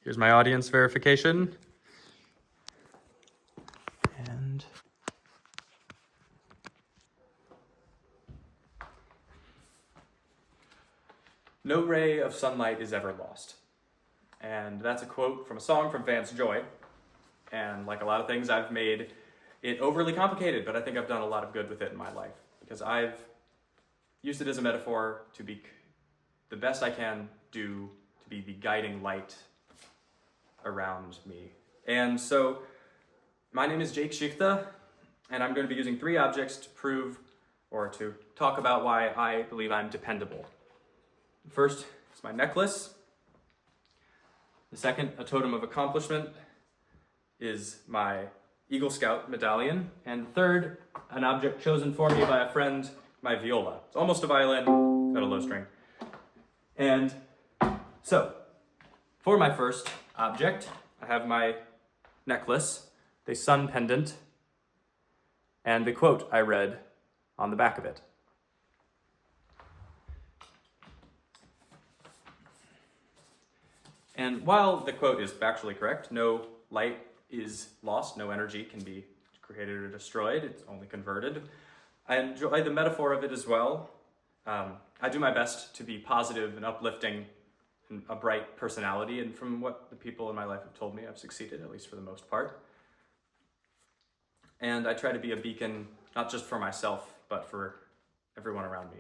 Here's my audience verification. And no ray of sunlight is ever lost. And that's a quote from a song from Vance Joy. And like a lot of things, I've made it overly complicated, but I think I've done a lot of good with it in my life because I've used it as a metaphor to be the best I can do to be the guiding light around me. And so my name is Jake Schichte, and I'm going to be using 3 objects to prove or to talk about why I believe I'm dependable. First is my necklace. The second, a totem of accomplishment, is my Eagle Scout medallion. And third, an object chosen for me by a friend, my viola. It's almost a violin, got a low string. And so, for my first object, I have my necklace, the sun pendant, and the quote I read on the back of it. And while the quote is factually correct, no light is lost, no energy can be created or destroyed, it's only converted. I enjoy the metaphor of it as well. I do my best to be positive and uplifting and a bright personality, and from what the people in my life have told me, I've succeeded, at least for the most part. And I try to be a beacon, not just for myself, but for everyone around me.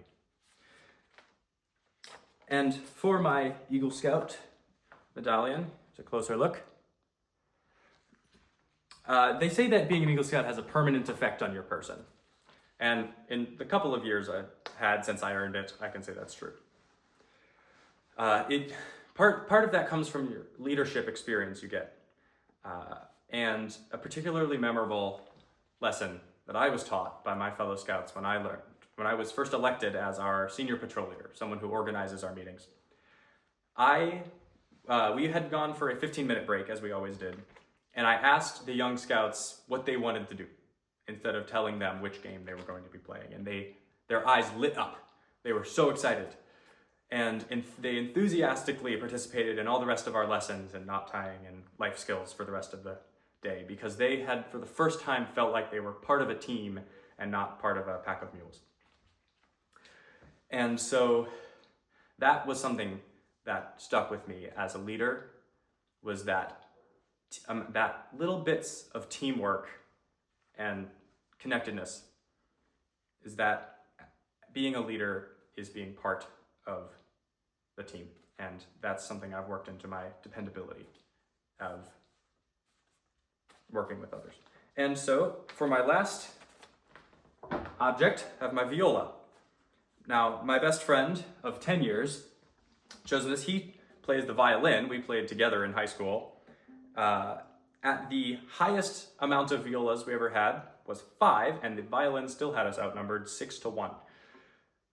And for my Eagle Scout medallion, it's a closer look. They say that being an Eagle Scout has a permanent effect on your person. And in the couple of years I've had since I earned it, I can say that's true. Part of that comes from your leadership experience you get. And a particularly memorable lesson that I was taught by my fellow scouts when I was first elected as our senior patrol leader, someone who organizes our meetings. We had gone for a 15-minute break, as we always did, and I asked the young scouts what they wanted to do instead of telling them which game they were going to be playing, and their eyes lit up. They were so excited, and they enthusiastically participated in all the rest of our lessons and knot tying and life skills for the rest of the day, because they had, for the first time, felt like they were part of a team and not part of a pack of mules. And so that was something that stuck with me as a leader, was that little bits of teamwork and connectedness, is that being a leader is being part of the team. And that's something I've worked into my dependability of working with others. And so for my last object, I have my viola. Now, my best friend of 10 years chose this. He plays the violin. We played together in high school. At the highest amount of violas we ever had was 5, and the violin still had us outnumbered 6-1.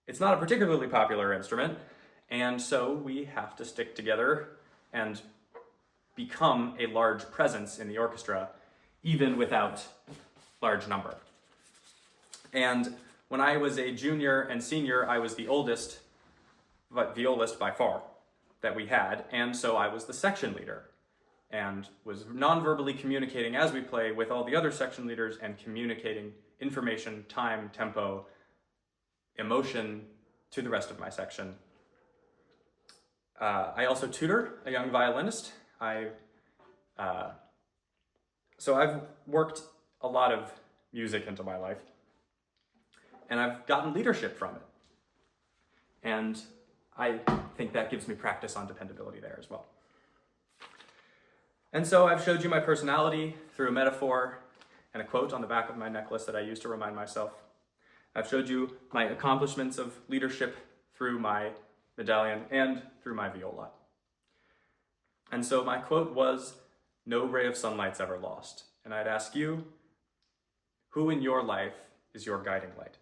It's not a particularly popular instrument, and so we have to stick together and become a large presence in the orchestra, even without large number. And when I was a junior and senior, I was the oldest violist by far that we had, and so I was the section leader and was non-verbally communicating as we play with all the other section leaders and communicating information, time, tempo, emotion to the rest of my section. I also tutor a young violinist. So I've worked a lot of music into my life, and I've gotten leadership from it. And I think that gives me practice on dependability there as well. And so I've showed you my personality through a metaphor and a quote on the back of my necklace that I use to remind myself. I've showed you my accomplishments of leadership through my medallion and through my viola. And so my quote was, "No ray of sunlight's ever lost." And I'd ask you, who in your life is your guiding light?